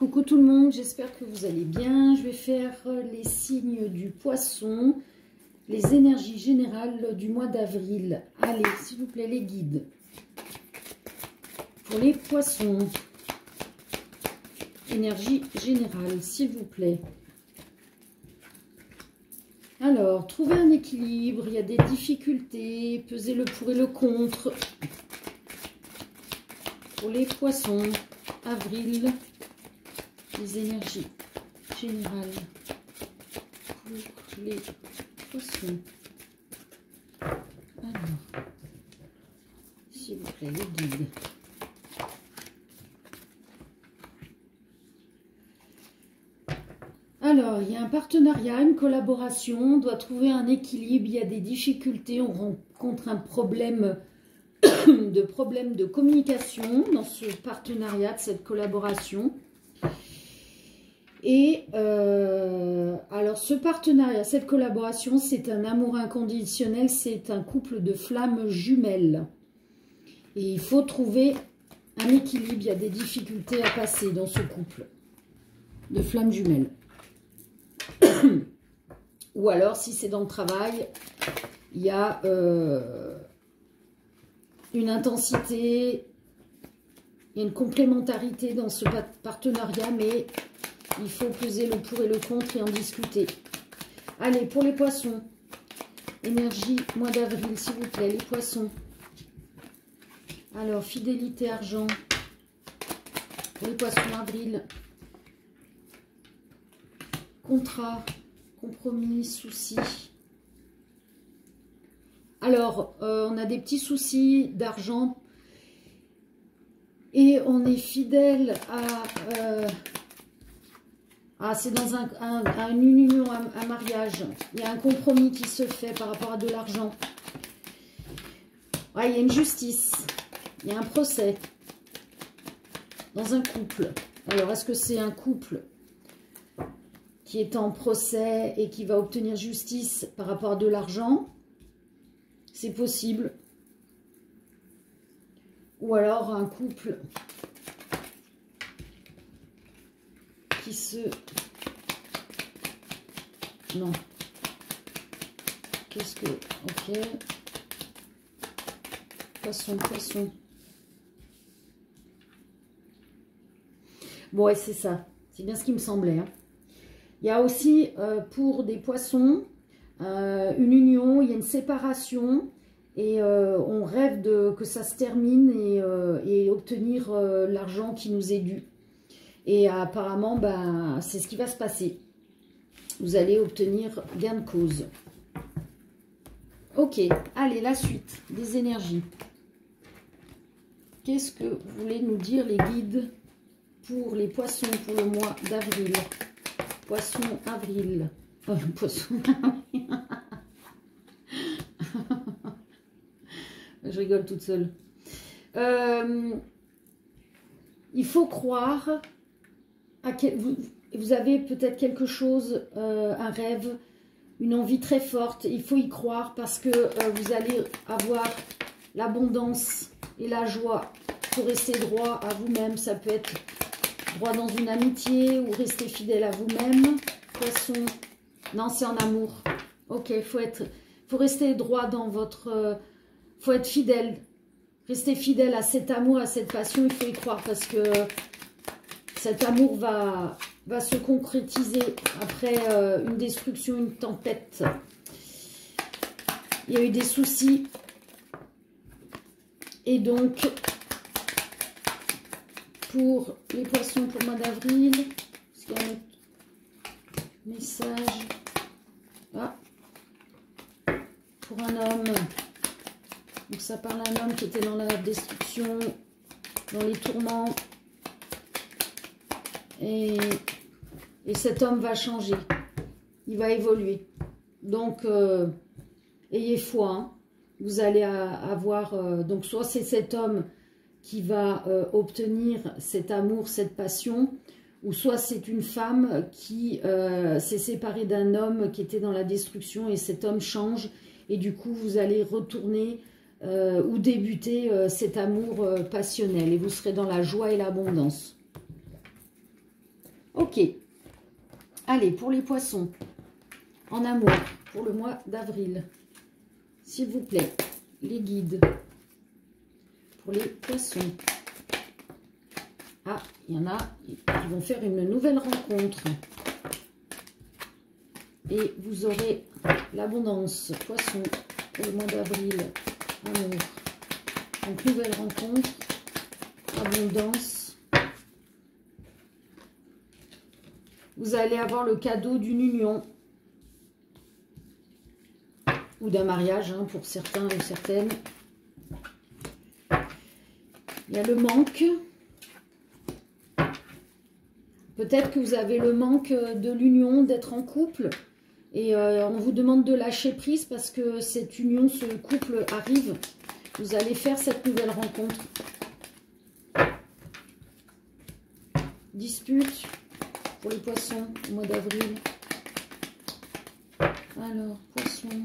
Coucou tout le monde, j'espère que vous allez bien. Je vais faire les signes du poisson, les énergies générales du mois d'avril. Allez, s'il vous plaît, les guides. Pour les poissons, énergie générale, s'il vous plaît. Alors, trouver un équilibre, il y a des difficultés, peser le pour et le contre. Pour les poissons, avril, les énergies générales pour les poissons. Alors, s'il vous plaît, les guides. Alors, il y a un partenariat, une collaboration, on doit trouver un équilibre, il y a des difficultés, on rencontre un problème de communication dans ce partenariat, de cette collaboration. Et alors ce partenariat, cette collaboration, c'est un amour inconditionnel, c'est un couple de flammes jumelles. Et il faut trouver un équilibre, il y a des difficultés à passer dans ce couple de flammes jumelles. Ou alors, si c'est dans le travail, il y a une intensité, il y a une complémentarité dans ce partenariat, mais il faut peser le pour et le contre et en discuter. Allez, pour les poissons, énergie, mois d'avril, s'il vous plaît, les poissons. Alors, fidélité, argent, pour les poissons, avril. Contrat, compromis, soucis. Alors, on a des petits soucis d'argent et on est fidèle à c'est dans une union, un mariage. Il y a un compromis qui se fait par rapport à de l'argent. Ouais, il y a une justice, il y a un procès dans un couple. Alors, est-ce que c'est un couple qui est en procès et qui va obtenir justice par rapport à de l'argent? C'est possible. Ou alors un couple qui se... Non. Qu'est-ce que... Ok. Poisson, poisson. Bon, ouais, c'est ça. C'est bien ce qui me semblait. Hein. Il y a aussi, pour des poissons, une union, il y a une séparation. Et on rêve que ça se termine et obtenir l'argent qui nous est dû. Et apparemment, ben, c'est ce qui va se passer. Vous allez obtenir gain de cause. Ok, allez, la suite des énergies. Qu'est-ce que vous voulez nous dire, les guides, pour les poissons pour le mois d'avril? Poisson, avril. Oh, poisson, je rigole toute seule. Il faut croire à vous avez peut-être quelque chose, un rêve, une envie très forte. Il faut y croire parce que vous allez avoir l'abondance et la joie. Il faut rester droit à vous-même. Ça peut être droit dans une amitié ou rester fidèle à vous-même. Poisson, non, c'est en amour. Ok, il faut rester droit dans votre... faut être fidèle. Rester fidèle à cet amour, à cette passion, il faut y croire parce que cet amour va se concrétiser après une destruction, une tempête. Il y a eu des soucis. Et donc, pour les poissons pour le mois d'avril, est-ce qu'il y a un autre message? Ah, pour un homme. Donc ça parle d'un homme qui était dans la destruction, dans les tourments. Et cet homme va changer. Il va évoluer. Donc, ayez foi. Hein. Vous allez avoir... donc, soit c'est cet homme qui va obtenir cet amour, cette passion, ou soit c'est une femme qui s'est séparée d'un homme qui était dans la destruction et cet homme change. Et du coup, vous allez retourner... ou débuter cet amour passionnel et vous serez dans la joie et l'abondance. Ok. Allez, pour les poissons, en amour, pour le mois d'avril, s'il vous plaît, les guides pour les poissons. Ah, il y en a qui vont faire une nouvelle rencontre. Et vous aurez l'abondance, poisson, pour le mois d'avril, amour. Donc, nouvelle rencontre, abondance. Vous allez avoir le cadeau d'une union. Ou d'un mariage, hein, pour certains ou certaines. Il y a le manque. Peut-être que vous avez le manque de l'union, d'être en couple. Et on vous demande de lâcher prise parce que cette union, ce couple arrive. Vous allez faire cette nouvelle rencontre. Dispute pour les poissons au mois d'avril. Alors, poissons.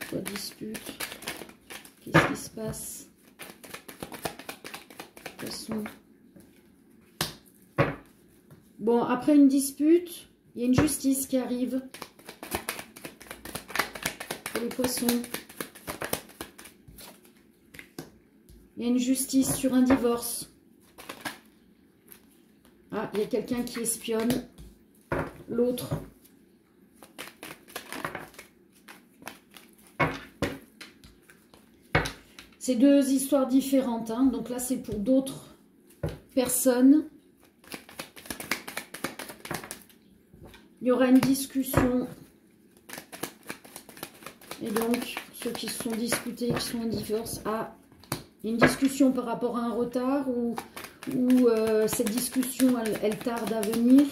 Quoi dispute? Qu'est-ce qui se passe? Poisson. Bon, après une dispute, il y a une justice qui arrive pour les poissons. Il y a une justice sur un divorce. Ah, il y a quelqu'un qui espionne l'autre. C'est deux histoires différentes, hein. Donc là, c'est pour d'autres personnes. Il y aura une discussion. Et donc, ceux qui se sont disputés, qui sont en divorce, ah, il y a une discussion par rapport à un retard ou cette discussion, elle tarde à venir.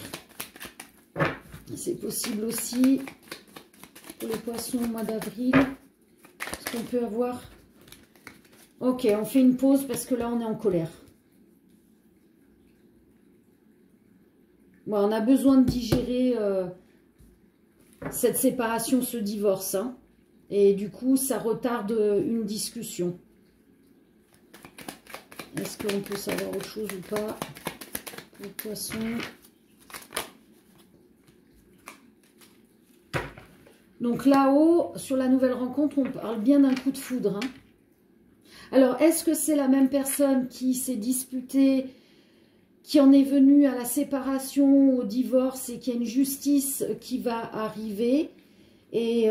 C'est possible aussi pour les poissons au mois d'avril. Est-ce qu'on peut avoir... Ok, on fait une pause parce que là, on est en colère. Bon, on a besoin de digérer cette séparation, ce divorce. Hein. Et du coup, ça retarde une discussion. Est-ce qu'on peut savoir autre chose ou pas? Les poissons. Donc là-haut, sur la nouvelle rencontre, on parle bien d'un coup de foudre. Hein. Alors, est-ce que c'est la même personne qui s'est disputée, qui en est venue à la séparation, au divorce et qu'il y a une justice qui va arriver? Et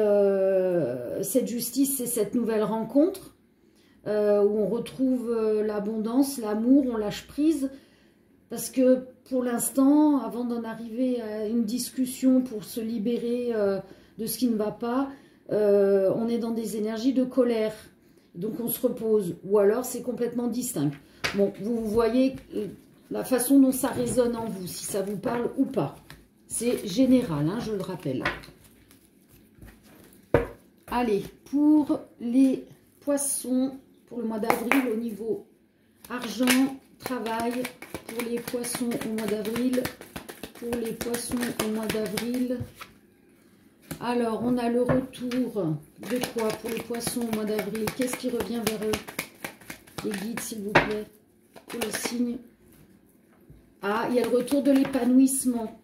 cette justice, c'est cette nouvelle rencontre où on retrouve l'abondance, l'amour, on lâche prise. Parce que pour l'instant, avant d'en arriver à une discussion pour se libérer de ce qui ne va pas, on est dans des énergies de colère. Donc on se repose, ou alors c'est complètement distinct. Bon, vous voyez la façon dont ça résonne en vous, si ça vous parle ou pas. C'est général, hein, je le rappelle. Allez, pour les poissons, pour le mois d'avril, au niveau argent, travail, pour les poissons au mois d'avril, pour les poissons au mois d'avril... Alors, on a le retour de quoi pour les poissons au mois d'avril? Qu'est-ce qui revient vers eux? Les guides, s'il vous plaît, pour les signes. Ah, il y a le retour de l'épanouissement.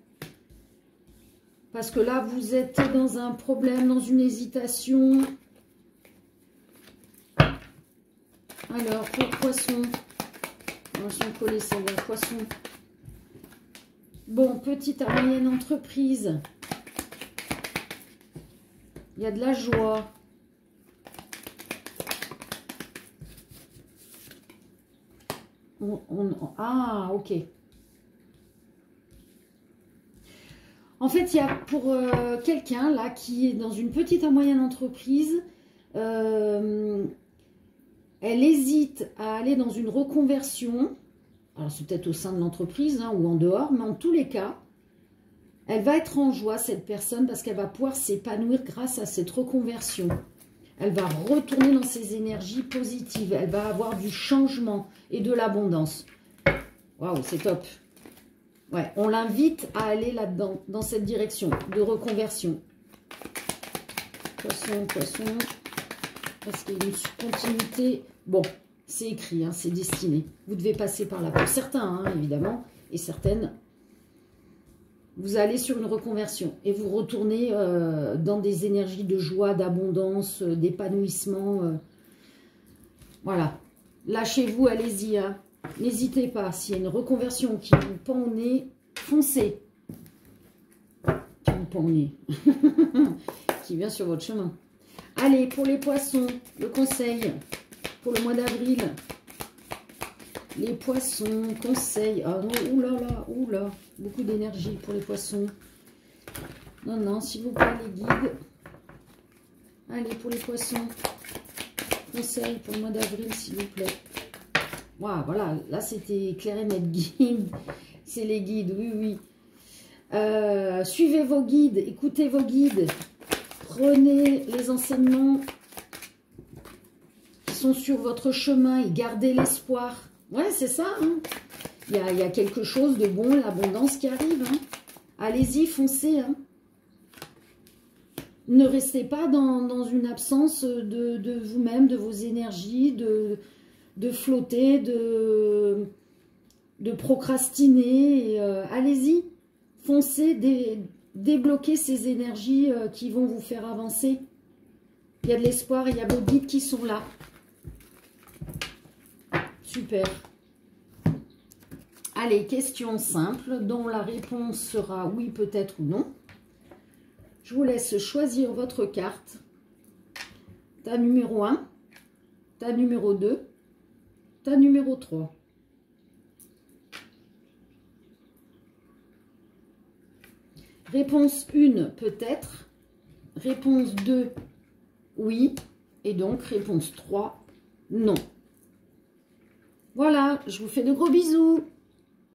Parce que là, vous êtes dans un problème, dans une hésitation. Alors, pour poissons. Ils sont collés, ça va, poissons. Bon, petite à moyenne entreprise. Il y a de la joie. Ah, ok. En fait, il y a pour quelqu'un là qui est dans une petite à moyenne entreprise, elle hésite à aller dans une reconversion. Alors, c'est peut-être au sein de l'entreprise hein, ou en dehors, mais en tous les cas, elle va être en joie, cette personne, parce qu'elle va pouvoir s'épanouir grâce à cette reconversion. Elle va retourner dans ses énergies positives. Elle va avoir du changement et de l'abondance. Waouh, c'est top. Ouais, on l'invite à aller là-dedans, dans cette direction de reconversion. Poisson, poisson. Parce qu'il y a une continuité. Bon, c'est écrit, hein, c'est destiné. Vous devez passer par là. Pour certains, hein, évidemment, et certaines. vous allez sur une reconversion et vous retournez dans des énergies de joie, d'abondance, d'épanouissement. Voilà. Lâchez-vous, allez-y. Hein. N'hésitez pas. S'il y a une reconversion qui vous pend au nez, foncez. Qui vous pend au nez. Qui vient sur votre chemin. Allez, pour les poissons, le conseil pour le mois d'avril. Les poissons, conseil. Ah non, oulala, oula. Beaucoup d'énergie pour les poissons. Non, non, s'il vous plaît, les guides. Allez, pour les poissons. Conseil pour le mois d'avril, s'il vous plaît. Wow, voilà, là, c'était clair et net guide. C'est les guides, oui, oui. Suivez vos guides, écoutez vos guides. Prenez les enseignements qui sont sur votre chemin et gardez l'espoir. Ouais, c'est ça. Hein. Il y a quelque chose de bon, l'abondance qui arrive. Hein. Allez-y, foncez. Hein. Ne restez pas dans une absence de vous-même, de vos énergies, de flotter, de procrastiner. Allez-y, foncez, débloquez ces énergies qui vont vous faire avancer. Il y a de l'espoir, il y a vos guides qui sont là. Super. Allez, question simple, dont la réponse sera oui, peut-être ou non. Je vous laisse choisir votre carte. Ta numéro 1, ta numéro 2, ta numéro 3. Réponse 1, peut-être. Réponse 2, oui. Et donc, réponse 3, non. Voilà, je vous fais de gros bisous.